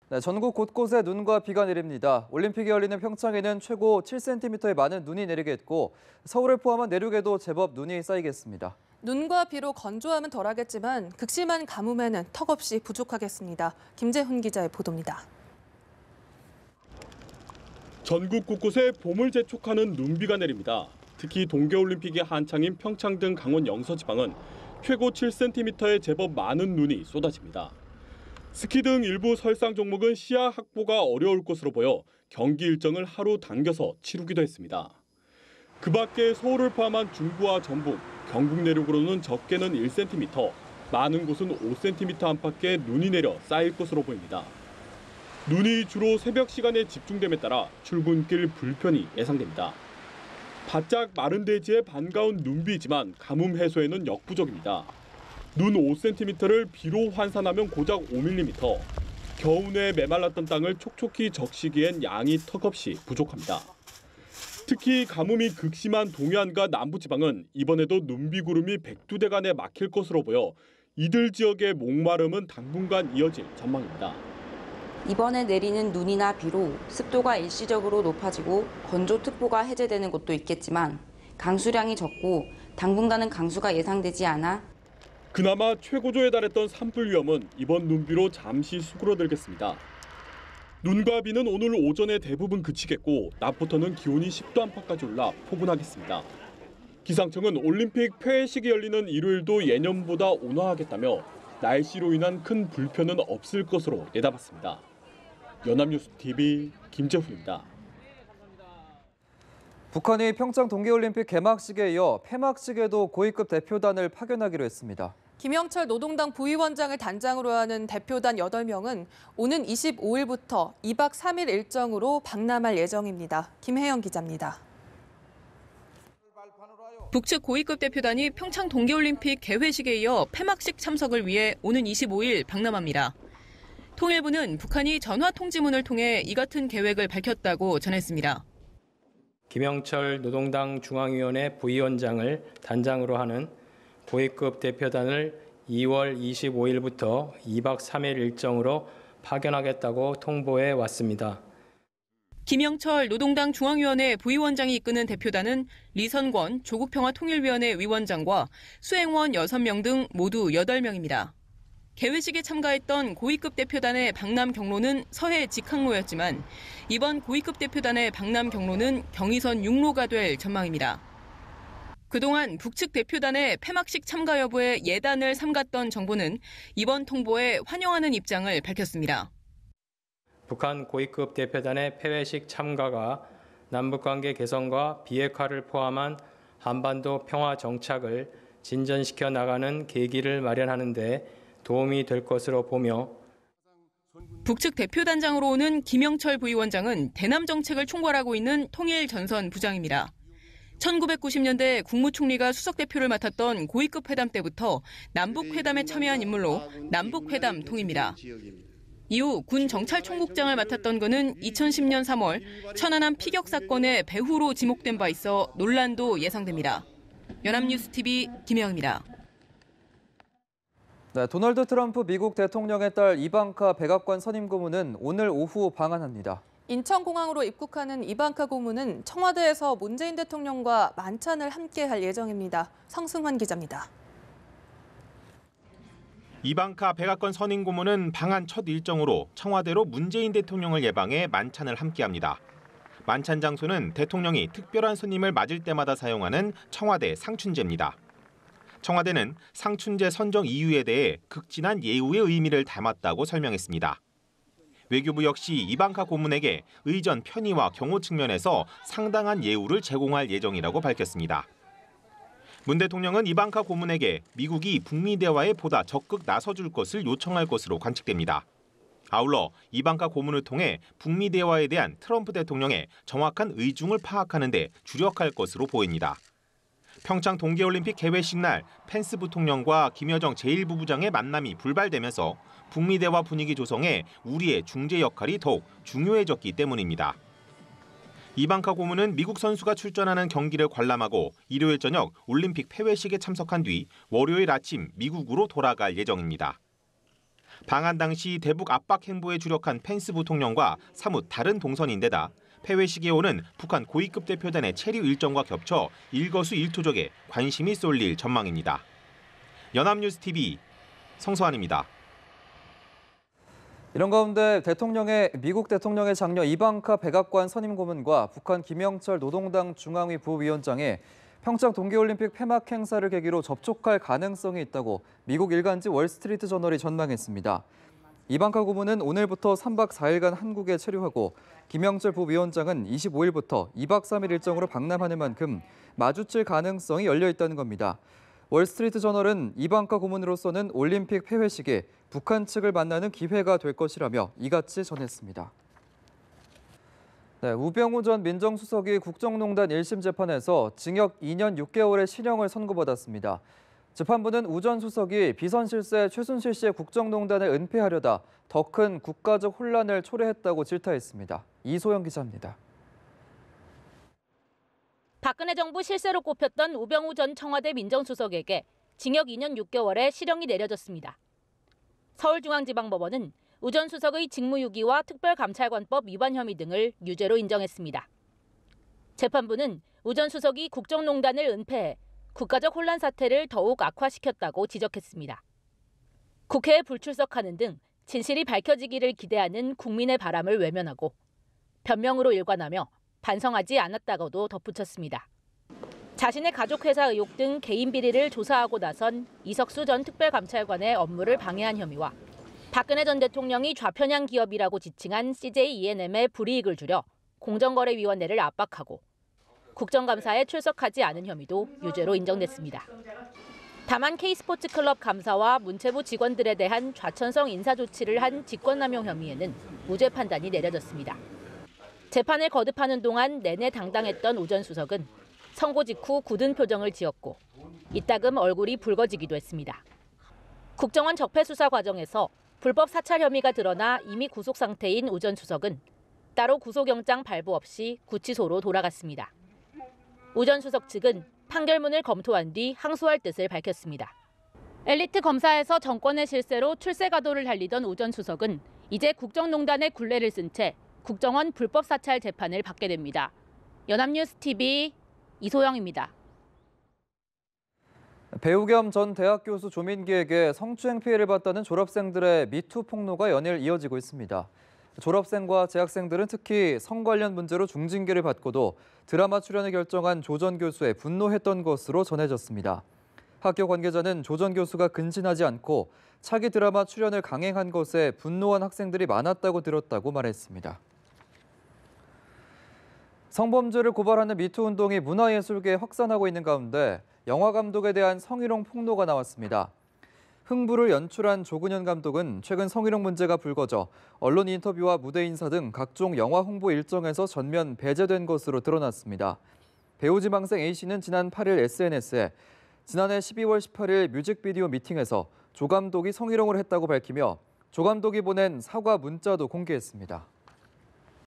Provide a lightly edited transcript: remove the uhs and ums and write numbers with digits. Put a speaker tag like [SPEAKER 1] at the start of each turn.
[SPEAKER 1] 네, 전국 곳곳에 눈과 비가 내립니다. 올림픽이 열리는 평창에는 최고 7cm의 많은 눈이 내리겠고 서울을 포함한 내륙에도 제법 눈이 쌓이겠습니다.
[SPEAKER 2] 눈과 비로 건조함은 덜하겠지만 극심한 가뭄에는 턱없이 부족하겠습니다. 김재훈 기자의 보도입니다.
[SPEAKER 3] 전국 곳곳에 봄을 재촉하는 눈비가 내립니다. 특히 동계올림픽이 한창인 평창 등 강원 영서 지방은 최고 7cm의 제법 많은 눈이 쏟아집니다. 스키 등 일부 설상 종목은 시야 확보가 어려울 것으로 보여 경기 일정을 하루 당겨서 치르기도 했습니다. 그 밖에 서울을 포함한 중부와 전북, 경북 내륙으로는 적게는 1cm, 많은 곳은 5cm 안팎의 눈이 내려 쌓일 것으로 보입니다. 눈이 주로 새벽 시간에 집중됨에 따라 출근길 불편이 예상됩니다. 바짝 마른 대지에 반가운 눈비지만 가뭄 해소에는 역부족입니다. 눈 5cm를 비로 환산하면 고작 5mm. 겨우내 메말랐던 땅을 촉촉히 적시기엔 양이 턱없이 부족합니다. 특히 가뭄이 극심한 동해안과 남부지방은 이번에도 눈비구름이 백두대간에 막힐 것으로 보여 이들 지역의 목마름은 당분간 이어질 전망입니다.
[SPEAKER 4] 이번에 내리는 눈이나 비로 습도가 일시적으로 높아지고 건조특보가 해제되는 곳도 있겠지만 강수량이 적고 당분간은 강수가 예상되지 않아
[SPEAKER 3] 그나마 최고조에 달했던 산불 위험은 이번 눈비로 잠시 수그러들겠습니다. 눈과 비는 오늘 오전에 대부분 그치겠고 낮부터는 기온이 10도 안팎까지 올라 포근하겠습니다. 기상청은 올림픽 폐회식이 열리는 일요일도 예년보다 온화하겠다며 날씨로 인한 큰 불편은 없을 것으로 내다봤습니다. 연합뉴스TV 김재훈입니다.
[SPEAKER 1] 북한이 평창 동계올림픽 개막식에 이어 폐막식에도 고위급 대표단을 파견하기로 했습니다.
[SPEAKER 2] 김영철 노동당 부위원장을 단장으로 하는 대표단 8명은 오는 25일부터 2박 3일 일정으로 방남할 예정입니다. 김혜영 기자입니다.
[SPEAKER 5] 북측 고위급 대표단이 평창 동계올림픽 개회식에 이어 폐막식 참석을 위해 오는 25일 방남합니다. 통일부는 북한이 전화 통지문을 통해 이 같은 계획을 밝혔다고 전했습니다.
[SPEAKER 6] 김영철 노동당 중앙위원회 부위원장을 단장으로 하는 고위급 대표단을 2월 25일부터 2박 3일 일정으로 파견하겠다고 통보해 왔습니다.
[SPEAKER 5] 김영철 노동당 중앙위원회 부위원장이 이끄는 대표단은 리선권 조국평화통일위원회 위원장과 수행원 6명 등 모두 8명입니다. 개회식에 참가했던 고위급 대표단의 방남 경로는 서해 직항로였지만 이번 고위급 대표단의 방남 경로는 경의선 육로가 될 전망입니다. 그동안 북측 대표단의 폐막식 참가 여부에 예단을 삼갔던 정부는 이번 통보에 환영하는 입장을 밝혔습니다.
[SPEAKER 6] 북한 고위급 대표단의 폐회식 참가가 남북관계 개선과 비핵화를 포함한 한반도 평화 정착을 진전시켜 나가는 계기를 마련하는 데 도움이 될 것으로 보며
[SPEAKER 5] 북측 대표단장으로 오는 김영철 부위원장은 대남 정책을 총괄하고 있는 통일전선 부장입니다. 1990년대 국무총리가 수석대표를 맡았던 고위급 회담 때부터 남북회담에 참여한 인물로 남북회담 통입니다. 이후 군 정찰총국장을 맡았던 그는 2010년 3월 천안함 피격 사건의 배후로 지목된 바 있어 논란도 예상됩니다. 연합뉴스TV 김혜영입니다.
[SPEAKER 1] 네, 도널드 트럼프 미국 대통령의 딸 이방카 백악관 선임 고문은 오늘 오후 방한합니다.
[SPEAKER 2] 인천공항으로 입국하는 이방카 고문은 청와대에서 문재인 대통령과 만찬을 함께할 예정입니다. 성승환 기자입니다.
[SPEAKER 7] 이방카 백악관 선임 고문은 방한 첫 일정으로 청와대로 문재인 대통령을 예방해 만찬을 함께합니다. 만찬 장소는 대통령이 특별한 손님을 맞을 때마다 사용하는 청와대 상춘제입니다. 청와대는 상춘제 선정 이유에 대해 극진한 예우의 의미를 담았다고 설명했습니다. 외교부 역시 이방카 고문에게 의전 편의와 경호 측면에서 상당한 예우를 제공할 예정이라고 밝혔습니다. 문 대통령은 이방카 고문에게 미국이 북미 대화에 보다 적극 나서줄 것을 요청할 것으로 관측됩니다. 아울러 이방카 고문을 통해 북미 대화에 대한 트럼프 대통령의 정확한 의중을 파악하는 데 주력할 것으로 보입니다. 평창 동계올림픽 개회식 날 펜스 부통령과 김여정 제1부부장의 만남이 불발되면서 북미 대화 분위기 조성에 우리의 중재 역할이 더욱 중요해졌기 때문입니다. 이방카 고문은 미국 선수가 출전하는 경기를 관람하고 일요일 저녁 올림픽 폐회식에 참석한 뒤 월요일 아침 미국으로 돌아갈 예정입니다. 방한 당시 대북 압박 행보에 주력한 펜스 부통령과 사뭇 다른 동선인데다 폐회식에 오는 북한 고위급 대표단의 체류 일정과 겹쳐 일거수일투족에 관심이 쏠릴 전망입니다. 연합뉴스TV 성서환입니다.
[SPEAKER 1] 이런 가운데 미국 대통령의 장녀 이방카 백악관 선임 고문과 북한 김영철 노동당 중앙위 부위원장이 평창 동계올림픽 폐막 행사를 계기로 접촉할 가능성이 있다고 미국 일간지 월스트리트 저널이 전망했습니다. 이방카 고문은 오늘부터 3박 4일간 한국에 체류하고 김영철 부위원장은 25일부터 2박 3일 일정으로 방남하는 만큼 마주칠 가능성이 열려 있다는 겁니다. 월스트리트 저널은 이방카 고문으로서는 올림픽 폐회식에 북한 측을 만나는 기회가 될 것이라며 이같이 전했습니다. 네, 우병우 전 민정수석이 국정농단 1심 재판에서 징역 2년 6개월의 실형을 선고받았습니다. 재판부는 우 전 수석이 비선 실세 최순실 씨의 국정농단을 은폐하려다 더 큰 국가적 혼란을 초래했다고 질타했습니다. 이소영 기자입니다.
[SPEAKER 8] 박근혜 정부 실세로 꼽혔던 우병우 전 청와대 민정수석에게 징역 2년 6개월의 실형이 내려졌습니다. 서울중앙지방법원은 우 전 수석의 직무유기와 특별감찰관법 위반 혐의 등을 유죄로 인정했습니다. 재판부는 우 전 수석이 국정농단을 은폐해 국가적 혼란 사태를 더욱 악화시켰다고 지적했습니다. 국회에 불출석하는 등 진실이 밝혀지기를 기대하는 국민의 바람을 외면하고 변명으로 일관하며 반성하지 않았다고도 덧붙였습니다. 자신의 가족회사 의혹 등 개인 비리를 조사하고 나선 이석수 전 특별감찰관의 업무를 방해한 혐의와 박근혜 전 대통령이 좌편향 기업이라고 지칭한 CJ E&M의 불이익을 줄여 공정거래위원회를 압박하고 국정감사에 출석하지 않은 혐의도 유죄로 인정됐습니다. 다만 K스포츠클럽 감사와 문체부 직원들에 대한 좌천성 인사조치를 한 직권남용 혐의에는 무죄 판단이 내려졌습니다. 재판을 거듭하는 동안 내내 당당했던 우 전 수석은 선고 직후 굳은 표정을 지었고 이따금 얼굴이 붉어지기도 했습니다. 국정원 적폐 수사 과정에서 불법 사찰 혐의가 드러나 이미 구속 상태인 우 전 수석은 따로 구속영장 발부 없이 구치소로 돌아갔습니다. 우 전 수석 측은 판결문을 검토한 뒤 항소할 뜻을 밝혔습니다. 엘리트 검사에서 정권의 실세로 출세 가도를 달리던 우 전 수석은 이제 국정농단의 굴레를 쓴 채 국정원 불법 사찰 재판을 받게 됩니다. 연합뉴스TV 이소영입니다.
[SPEAKER 1] 배우 겸 전 대학 교수 조민기에게 성추행 피해를 받다는 졸업생들의 미투 폭로가 연일 이어지고 있습니다. 졸업생과 재학생들은 특히 성 관련 문제로 중징계를 받고도 드라마 출연을 결정한 조 전 교수에 분노했던 것으로 전해졌습니다. 학교 관계자는 조 전 교수가 근신하지 않고 차기 드라마 출연을 강행한 것에 분노한 학생들이 많았다고 들었다고 말했습니다. 성범죄를 고발하는 미투 운동이 문화예술계에 확산하고 있는 가운데 영화 감독에 대한 성희롱 폭로가 나왔습니다. 흥부를 연출한 조근현 감독은 최근 성희롱 문제가 불거져 언론 인터뷰와 무대 인사 등 각종 영화 홍보 일정에서 전면 배제된 것으로 드러났습니다. 배우 지망생 A씨는 지난 8일 SNS에 지난해 12월 18일 뮤직비디오 미팅에서 조 감독이 성희롱을 했다고 밝히며 조 감독이 보낸 사과 문자도 공개했습니다.